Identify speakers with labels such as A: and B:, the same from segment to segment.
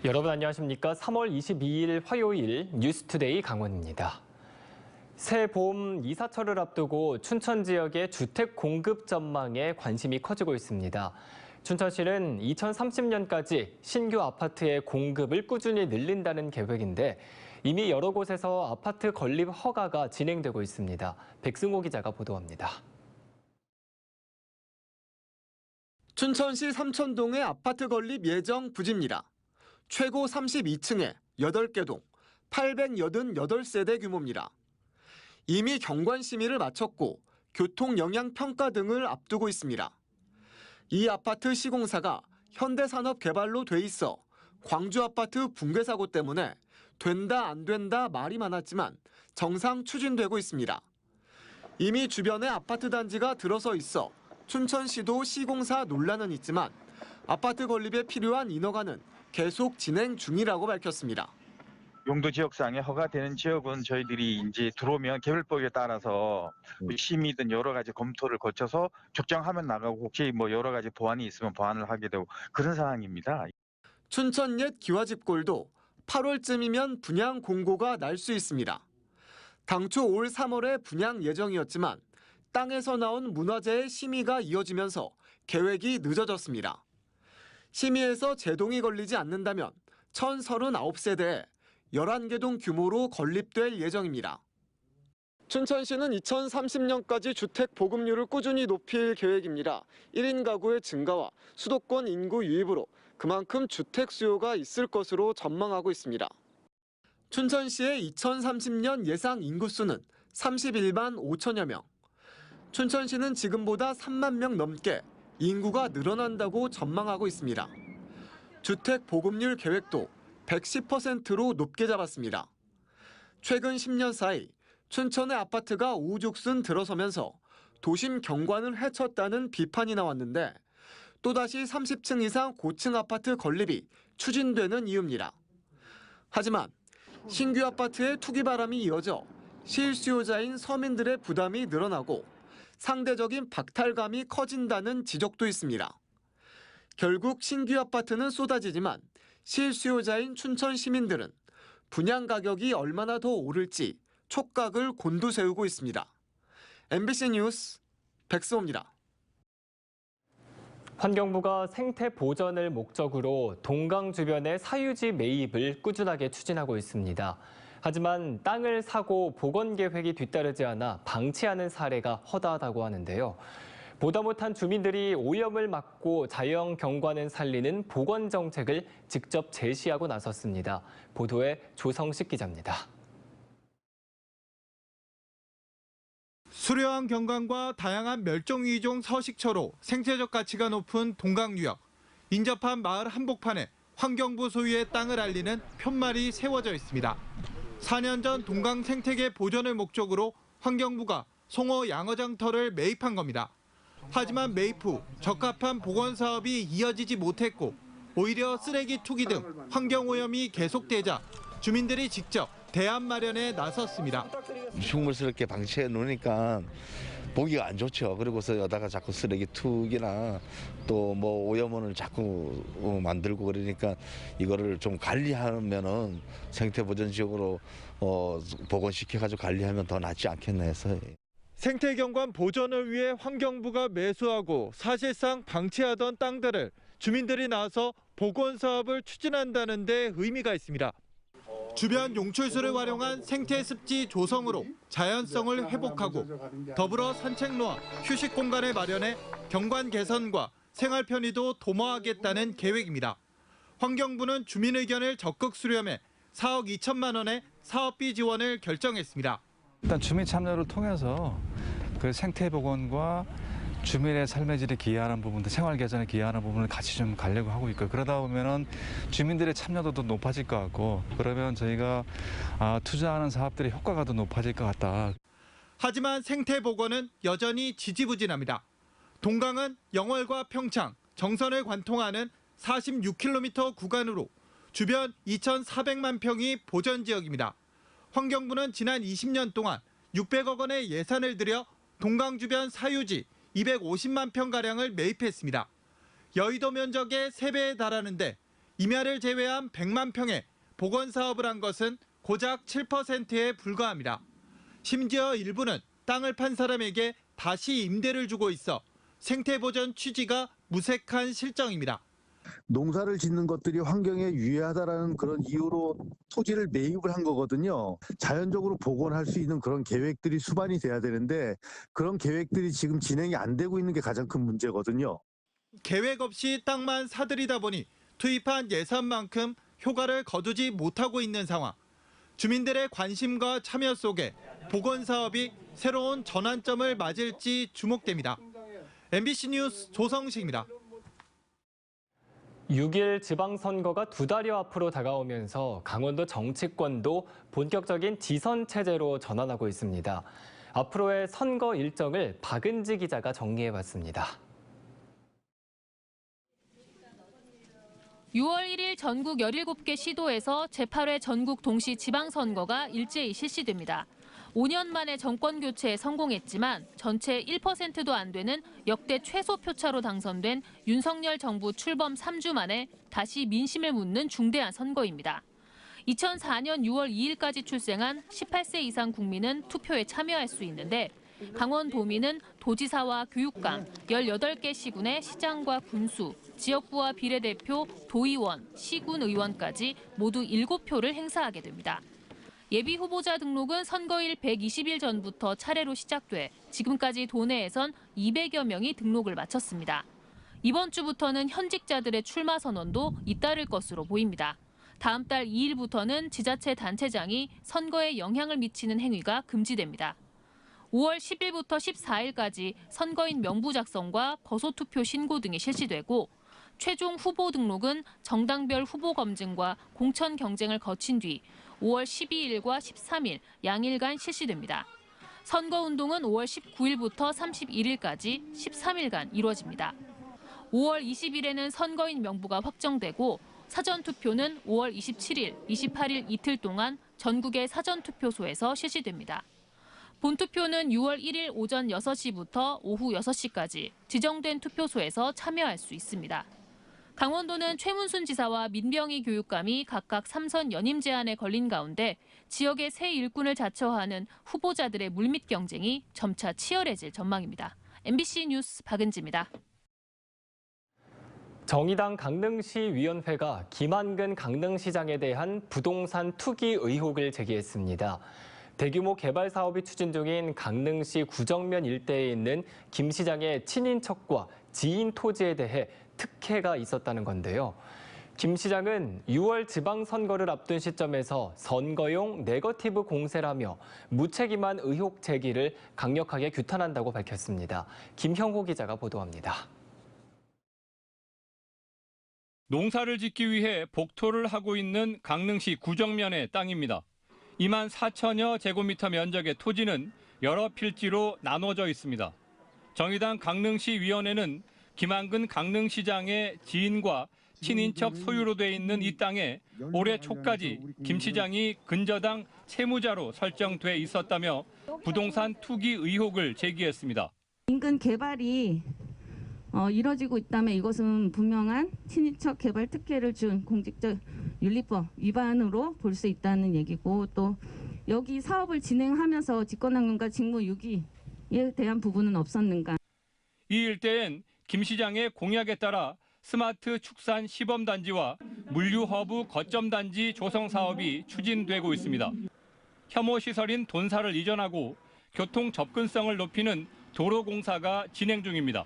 A: 여러분 안녕하십니까? 3월 22일 화요일 뉴스투데이 강원입니다. 새 봄 이사철을 앞두고 춘천 지역의 주택 공급 전망에 관심이 커지고 있습니다. 춘천시는 2030년까지 신규 아파트의 공급을 꾸준히 늘린다는 계획인데 이미 여러 곳에서 아파트 건립 허가가 진행되고 있습니다. 백승호 기자가 보도합니다.
B: 춘천시 삼천동의 아파트 건립 예정 부지입니다. 최고 32층에 8개 동, 888세대 규모입니다. 이미 경관 심의를 마쳤고 교통 영향 평가 등을 앞두고 있습니다. 이 아파트 시공사가 현대산업개발로 돼 있어 광주 아파트 붕괴 사고 때문에 된다 안 된다 말이 많았지만 정상 추진되고 있습니다. 이미 주변에 아파트 단지가 들어서 있어 춘천시도 시공사 논란은 있지만 아파트 건립에 필요한 인허가는 계속 진행 중이라고 밝혔습니다.
C: 용도 지역상에 허가되는 지역은 저희들이 이제 들어오면 개별법에 따라서 심의든 여러 가지 검토를 거쳐서 적정하면 나가고 혹시 뭐 여러 가지 보완이 있으면 보완을 하게 되고 그런 상황입니다.
B: 춘천 옛 기와집골도 8월쯤이면 분양 공고가 날 수 있습니다. 당초 올 3월에 분양 예정이었지만 땅에서 나온 문화재의 심의가 이어지면서 계획이 늦어졌습니다. 심의에서 제동이 걸리지 않는다면 1039세대에 11개 동 규모로 건립될 예정입니다. 춘천시는 2030년까지 주택 보급률을 꾸준히 높일 계획입니다. 1인 가구의 증가와 수도권 인구 유입으로 그만큼 주택 수요가 있을 것으로 전망하고 있습니다. 춘천시의 2030년 예상 인구수는 31만 5천여 명. 춘천시는 지금보다 3만 명 넘게 인구가 늘어난다고 전망하고 있습니다. 주택 보급률 계획도 110%로 높게 잡았습니다. 최근 10년 사이 춘천의 아파트가 우후죽순 들어서면서 도심 경관을 해쳤다는 비판이 나왔는데 또다시 30층 이상 고층 아파트 건립이 추진되는 이유입니다. 하지만 신규 아파트의 투기 바람이 이어져 실수요자인 서민들의 부담이 늘어나고 상대적인 박탈감이 커진다는 지적도 있습니다. 결국 신규 아파트는 쏟아지지만 실수요자인 춘천 시민들은 분양 가격이 얼마나 더 오를지 촉각을 곤두세우고 있습니다. MBC 뉴스 백승호입니다.
A: 환경부가 생태 보전을 목적으로 동강 주변의 사유지 매입을 꾸준하게 추진하고 있습니다. 하지만 땅을 사고 복원 계획이 뒤따르지 않아 방치하는 사례가 허다하다고 하는데요. 보다 못한 주민들이 오염을 막고 자연 경관을 살리는 복원 정책을 직접 제시하고 나섰습니다. 보도에 조성식 기자입니다.
D: 수려한 경관과 다양한 멸종위기종 서식처로 생태적 가치가 높은 동강유역. 인접한 마을 한복판에 환경부 소유의 땅을 알리는 푯말이 세워져 있습니다. 4년 전 동강 생태계 보존을 목적으로 환경부가 송어 양어장터를 매입한 겁니다. 하지만 매입 후 적합한 복원 사업이 이어지지 못했고 오히려 쓰레기 투기 등 환경오염이 계속되자 주민들이 직접 대안 마련에 나섰습니다.
E: 흉물스럽게 방치해 놓으니까 보기가 안 좋죠. 그리고서 여다가 자꾸 쓰레기 투기나 또 뭐 오염원을 자꾸 만들고 그러니까 이거를 좀 관리하면은 생태보전 지역으로 복원시켜가지고 관리하면 더 낫지 않겠나 해서.
D: 생태경관 보전을 위해 환경부가 매수하고 사실상 방치하던 땅들을 주민들이 나서 복원 사업을 추진한다는 데 의미가 있습니다. 주변 용출수를 활용한 생태습지 조성으로 자연성을 회복하고 더불어 산책로와 휴식 공간을 마련해 경관 개선과 생활 편의도 도모하겠다는 계획입니다. 환경부는 주민 의견을 적극 수렴해 4억 2천만 원의 사업비 지원을 결정했습니다.
F: 일단 주민 참여를 통해서 그 생태 복원과 주민의 삶의 질에 기여하는 부분들, 생활 개선에 기여하는 부분을 같이 좀 가려고 하고 있고요. 그러다 보면은 주민들의 참여도도 높아질 것 같고 그러면 저희가 투자하는 사업들의 효과가 더 높아질 것 같다.
D: 하지만 생태 복원은 여전히 지지부진합니다. 동강은 영월과 평창, 정선을 관통하는 46km 구간으로 주변 2,400만 평이 보전 지역입니다. 환경부는 지난 20년 동안 600억 원의 예산을 들여 동강 주변 사유지 250만 평가량을 매입했습니다. 여의도 면적의 3배에 달하는데 임야를 제외한 100만 평에 복원 사업을 한 것은 고작 7%에 불과합니다. 심지어 일부는 땅을 판 사람에게 다시 임대를 주고 있어 생태보전 취지가 무색한 실정입니다.
G: 농사를 짓는 것들이 환경에 유해하다라는 그런 이유로 토지를 매입을 한 거거든요. 자연적으로 복원할 수 있는 그런 계획들이 수반이 돼야 되는데 그런 계획들이 지금 진행이 안 되고 있는 게 가장 큰 문제거든요. 계획
D: 없이 땅만 사들이다 보니 투입한 예산만큼 효과를 거두지 못하고 있는 상황. 주민들의 관심과 참여 속에 복원 사업이 새로운 전환점을 맞을지 주목됩니다. MBC 뉴스 조성식입니다.
A: 6일 지방선거가 2달여 앞으로 다가오면서 강원도 정치권도 본격적인 지선 체제로 전환하고 있습니다. 앞으로의 선거 일정을 박은지 기자가 정리해봤습니다.
H: 6월 1일 전국 17개 시도에서 제8회 전국 동시 지방선거가 일제히 실시됩니다. 5년 만에 정권 교체에 성공했지만 전체 1%도 안 되는 역대 최소 표차로 당선된 윤석열 정부 출범 3주 만에 다시 민심을 묻는 중대한 선거입니다. 2004년 6월 2일까지 출생한 18세 이상 국민은 투표에 참여할 수 있는데 강원도민은 도지사와 교육감, 18개 시군의 시장과 군수, 지역구와 비례대표, 도의원, 시군 의원까지 모두 7표를 행사하게 됩니다. 예비 후보자 등록은 선거일 120일 전부터 차례로 시작돼 지금까지 도내에선 200여 명이 등록을 마쳤습니다. 이번 주부터는 현직자들의 출마 선언도 잇따를 것으로 보입니다. 다음 달 2일부터는 지자체 단체장이 선거에 영향을 미치는 행위가 금지됩니다. 5월 10일부터 14일까지 선거인 명부 작성과 거소투표 신고 등이 실시되고 최종 후보 등록은 정당별 후보 검증과 공천 경쟁을 거친 뒤 5월 12일과 13일 양일간 실시됩니다. 선거운동은 5월 19일부터 31일까지 13일간 이루어집니다. 5월 20일에는 선거인 명부가 확정되고 사전투표는 5월 27일, 28일 이틀 동안 전국의 사전투표소에서 실시됩니다. 본투표는 6월 1일 오전 6시부터 오후 6시까지 지정된 투표소에서 참여할 수 있습니다. 강원도는 최문순 지사와 민병희 교육감이 각각 3선 연임 제한에 걸린 가운데 지역의 새 일꾼을 자처하는 후보자들의 물밑 경쟁이 점차 치열해질 전망입니다. MBC 뉴스 박은지입니다.
A: 정의당 강릉시 위원회가 김한근 강릉시장에 대한 부동산 투기 의혹을 제기했습니다. 대규모 개발 사업이 추진 중인 강릉시 구정면 일대에 있는 김 시장의 친인척과 지인 토지에 대해 특혜가 있었다는 건데요. 김 시장은 6월 지방선거를 앞둔 시점에서 선거용 네거티브 공세라며 무책임한 의혹 제기를 강력하게 규탄한다고 밝혔습니다. 김형호 기자가 보도합니다.
I: 농사를 짓기 위해 복토를 하고 있는 강릉시 구정면의 땅입니다. 2만 4천여 제곱미터 면적의 토지는 여러 필지로 나눠져 있습니다. 정의당 강릉시 위원회는 김한근 강릉시장의 지인과 친인척 소유로 돼 있는 이 땅에 올해 초까지 김 시장이 근저당 채무자로 설정돼 있었다며 부동산 투기 의혹을 제기했습니다.
J: 인근 개발이 이뤄지고 있다면 이것은 분명한 친인척 개발 특혜를 준 공직적 윤리법 위반으로 볼 수 있다는 얘기고, 또 여기 사업을 진행하면서 직권남용과 직무유기에 대한 부분은 없었는가.
I: 이 일대엔 김 시장의 공약에 따라 스마트 축산 시범단지와 물류허브 거점단지 조성 사업이 추진되고 있습니다. 혐오 시설인 돈사를 이전하고 교통 접근성을 높이는 도로 공사가 진행 중입니다.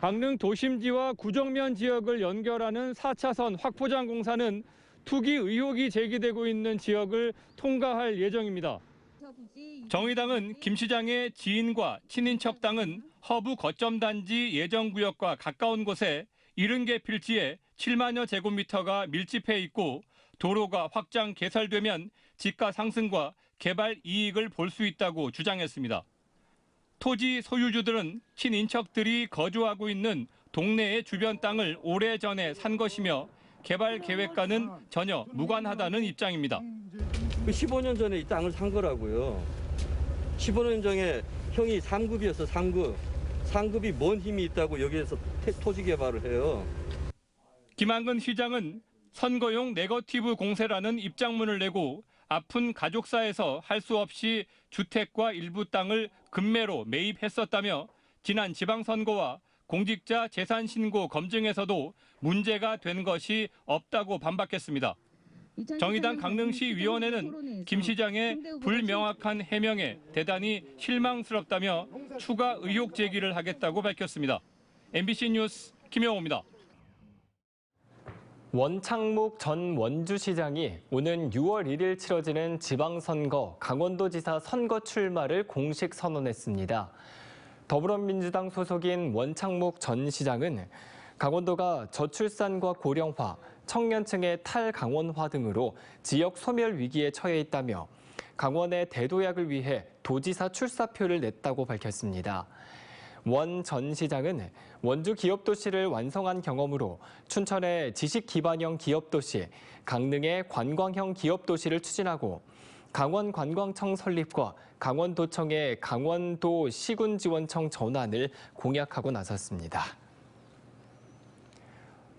I: 강릉 도심지와 구정면 지역을 연결하는 4차선 확포장 공사는 투기 의혹이 제기되고 있는 지역을 통과할 예정입니다. 정의당은 김 시장의 지인과 친인척 땅은 허브 거점단지 예정구역과 가까운 곳에 70개 필지에 7만여 제곱미터가 밀집해 있고 도로가 확장 개설되면 지가 상승과 개발 이익을 볼 수 있다고 주장했습니다. 토지 소유주들은 친인척들이 거주하고 있는 동네의 주변 땅을 오래전에 산 것이며 개발 계획과는 전혀 무관하다는 입장입니다.
K: 15년 전에 이 땅을 산 거라고요. 15년 전에 형이 3급이었어, 3급. 3급이 뭔 힘이 있다고 여기에서 토지 개발을 해요.
I: 김한근 시장은 선거용 네거티브 공세라는 입장문을 내고 아픈 가족사에서 할 수 없이 주택과 일부 땅을 급매로 매입했었다며 지난 지방선거와 공직자 재산 신고 검증에서도 문제가 된 것이 없다고 반박했습니다. 정의당 강릉시 위원회는 김 시장의 불명확한 해명에 대단히 실망스럽다며 추가 의혹 제기를 하겠다고 밝혔습니다. MBC 뉴스 김영호입니다.
A: 원창묵 전 원주시장이 오는 6월 1일 치러지는 지방선거 강원도지사 선거 출마를 공식 선언했습니다. 더불어민주당 소속인 원창묵 전 시장은 강원도가 저출산과 고령화, 청년층의 탈강원화 등으로 지역 소멸 위기에 처해 있다며 강원의 대도약을 위해 도지사 출사표를 냈다고 밝혔습니다. 원 전 시장은 원주 기업도시를 완성한 경험으로 춘천의 지식기반형 기업도시, 강릉의 관광형 기업도시를 추진하고 강원관광청 설립과 강원도청의 강원도 시군지원청 전환을 공약하고 나섰습니다.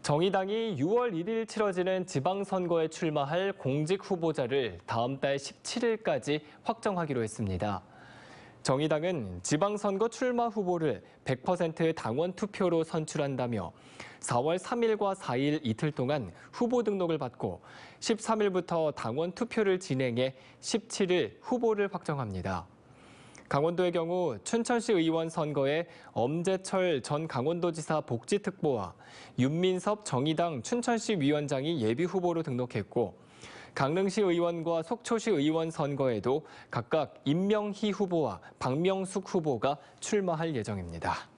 A: 정의당이 6월 1일 치러지는 지방선거에 출마할 공직 후보자를 다음 달 17일까지 확정하기로 했습니다. 정의당은 지방선거 출마 후보를 100% 당원 투표로 선출한다며 4월 3일과 4일 이틀 동안 후보 등록을 받고 13일부터 당원 투표를 진행해 17일 후보를 확정합니다. 강원도의 경우 춘천시 의원 선거에 엄재철 전 강원도지사 복지특보와 윤민섭 정의당 춘천시 위원장이 예비 후보로 등록했고 강릉시 의원과 속초시 의원 선거에도 각각 임명희 후보와 박명숙 후보가 출마할 예정입니다.